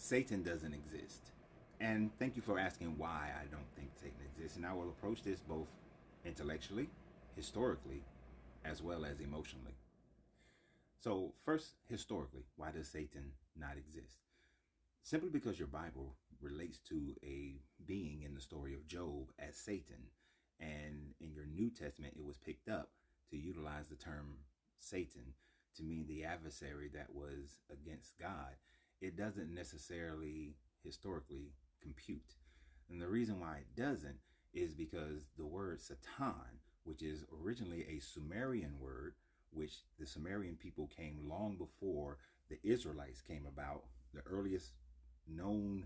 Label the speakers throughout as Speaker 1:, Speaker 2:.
Speaker 1: Satan doesn't exist. And thank you for asking why I don't think Satan exists. And I will approach this both intellectually, historically, as well as emotionally. So, first, historically, why does Satan not exist? Simply because your Bible relates to a being in the story of Job as Satan. And in your New Testament, it was picked up to utilize the term Satan to mean the adversary that was against God. It doesn't necessarily historically compute. And the reason why it doesn't is because the word Satan, which is originally a Sumerian word, which the Sumerian people came long before the Israelites came about. The earliest known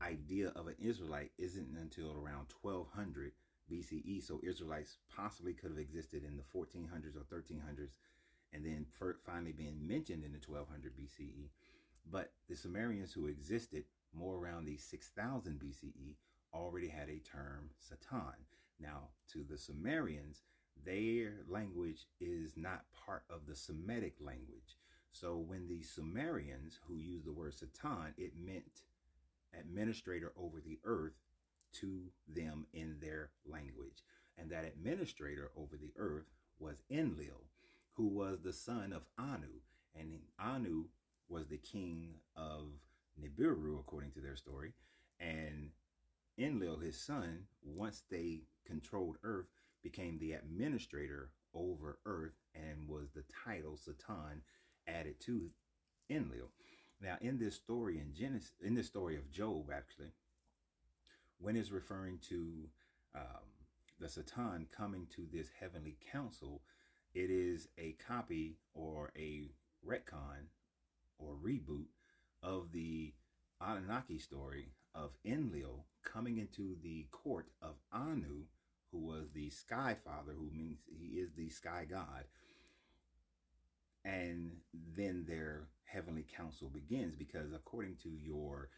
Speaker 1: idea of an Israelite isn't until around 1200 BCE. So Israelites possibly could have existed in the 1400s or 1300s and then finally being mentioned in the 1200 BCE. But the Sumerians who existed more around the 6000 BCE already had a term Satan. Now, to the Sumerians, their language is not part of the Semitic language. So when the Sumerians who used the word Satan, it meant administrator over the earth to them in their language. And that administrator over the earth was Enlil, who was the son of Anu. And Anu was the king of Nibiru, according to their story. And Enlil, his son, once they controlled earth, became the administrator over earth and was the title Satan added to Enlil. Now, in this story in Genesis, in this story of Job, actually, when it's referring to the Satan coming to this heavenly council, it is a copy or a retcon or reboot of the Anunnaki story of Enlil coming into the court of Anu, who was the sky father, who means he is the sky god. And then their heavenly council begins, because according to your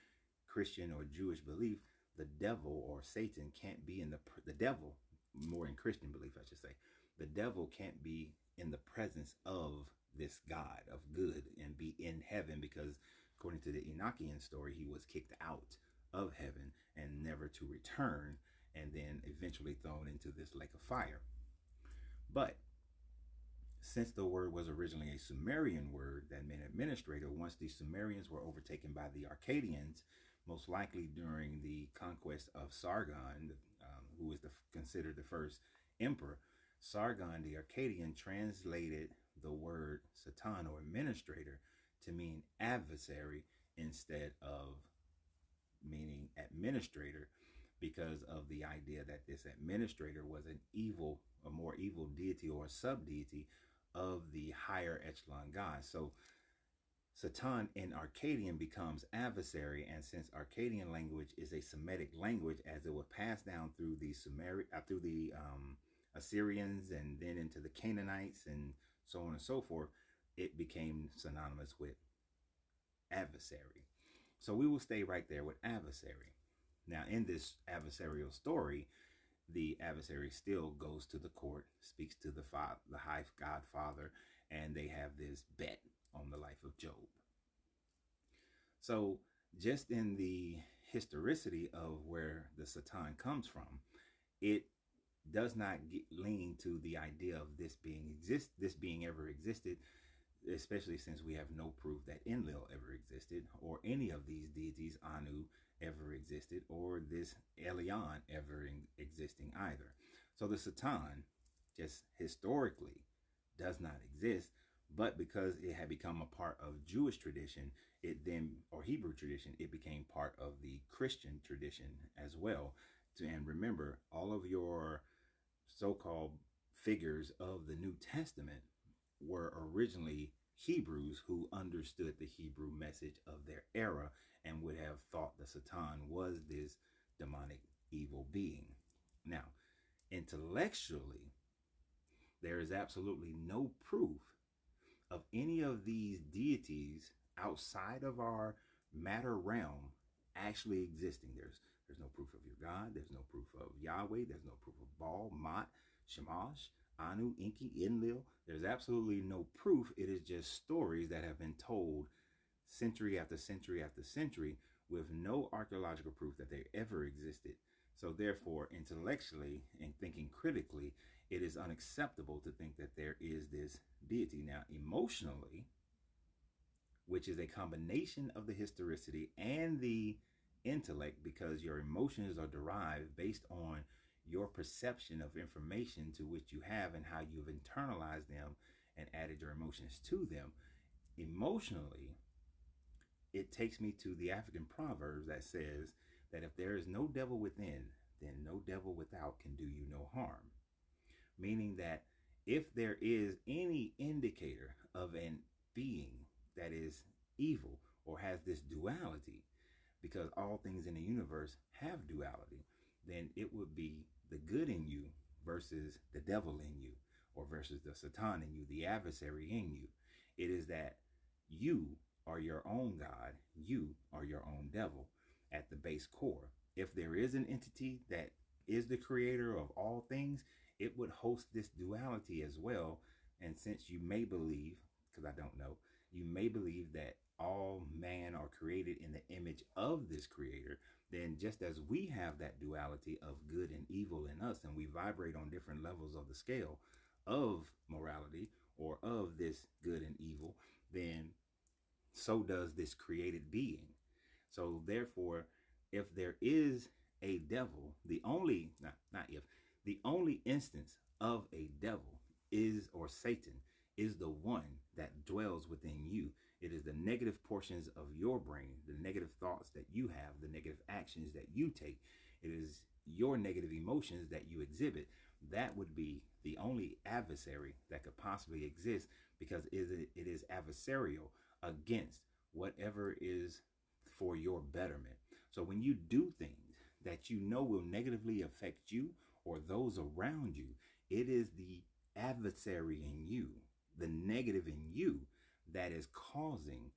Speaker 1: Christian or Jewish belief, the devil or Satan can't be in the devil, more in Christian belief, I should say, the devil can't be in the presence of this God of good and be in heaven, because according to the Enochian story, he was kicked out of heaven and never to return, and then eventually thrown into this lake of fire. But since the word was originally a Sumerian word that meant administrator, once the Sumerians were overtaken by the Akkadians, most likely during the conquest of Sargon, who was considered the first emperor, Sargon the Akkadian translated the word Satan or administrator to mean adversary instead of meaning administrator, because of the idea that this administrator was an evil, a more evil deity or a sub-deity of the higher echelon God. So Satan in Akkadian becomes adversary, and since Akkadian language is a Semitic language, as it was passed down through the Assyrians and then into the Canaanites and so on and so forth, it became synonymous with adversary. So we will stay right there with adversary. Now, in this adversarial story, the adversary still goes to the court, speaks to the high godfather, and they have this bet on the life of Job. So just in the historicity of where the Satan comes from, it does not lean to the idea of this being ever existed, especially since we have no proof that Enlil ever existed, or any of these deities, Anu, ever existed, or this Elion ever existing either. So the Satan just historically does not exist, but because it had become a part of Jewish tradition, it then, or Hebrew tradition, it became part of the Christian tradition as well. And remember, all of your so-called figures of the New Testament were originally Hebrews who understood the Hebrew message of their era and would have thought the Satan was this demonic evil being. Now, intellectually, there is absolutely no proof of any of these deities outside of our matter realm actually existing. There's no proof of your God. There's no proof of Yahweh. There's no proof of Baal, Mot, Shamash, Anu, Enki, Enlil. There's absolutely no proof. It is just stories that have been told century after century after century with no archaeological proof that they ever existed. So, therefore, intellectually and thinking critically, it is unacceptable to think that there is this deity. Now, emotionally, which is a combination of the historicity and the intellect, because your emotions are derived based on your perception of information to which you have and how you've internalized them and added your emotions to them. Emotionally, it takes me to the African proverb that says that if there is no devil within, then no devil without can do you no harm. Meaning that if there is any indicator of an being that is evil or has this duality, because all things in the universe have duality, then it would be the good in you versus the devil in you, or versus the Satan in you, the adversary in you. It is that you are your own God, you are your own devil at the base core. If there is an entity that is the creator of all things, it would host this duality as well. And since you may believe, because I don't know, you may believe that all man are created in the image of this creator, then just as we have that duality of good and evil in us, and we vibrate on different levels of the scale of morality or of this good and evil, then so does this created being. So therefore, if there is a devil, the only, not if, the only instance of a devil is, or Satan, is the one that dwells within you. It is the negative portions of your brain, the negative thoughts that you have, the negative actions that you take. It is your negative emotions that you exhibit. That would be the only adversary that could possibly exist, because it is adversarial against whatever is for your betterment. So when you do things that you know will negatively affect you or those around you, it is the adversary in you, the negative in you, that is causing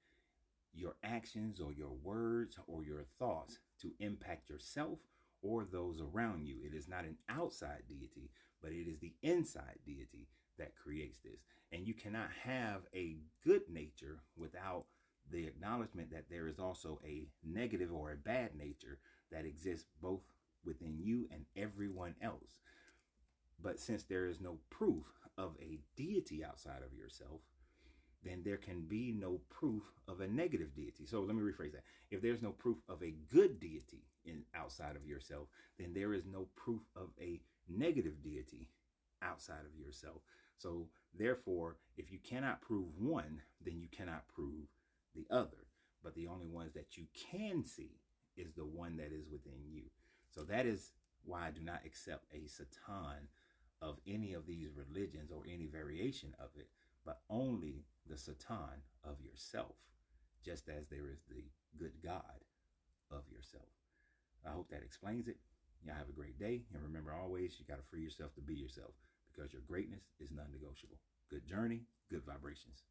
Speaker 1: your actions or your words or your thoughts to impact yourself or those around you. It is not an outside deity, but it is the inside deity that creates this. And you cannot have a good nature without the acknowledgement that there is also a negative or a bad nature that exists both within you and everyone else. But since there is no proof of a deity outside of yourself, then there can be no proof of a negative deity. So let me rephrase that. If there's no proof of a good deity outside of yourself, then there is no proof of a negative deity outside of yourself. So therefore, if you cannot prove one, then you cannot prove the other. But the only ones that you can see is the one that is within you. So that is why I do not accept a Satan of any of these religions or any variation of it, but only the Satan of yourself, just as there is the good God of yourself. I hope that explains it. Y'all have a great day. And remember, always, you got to free yourself to be yourself, because your greatness is non-negotiable. Good journey, good vibrations.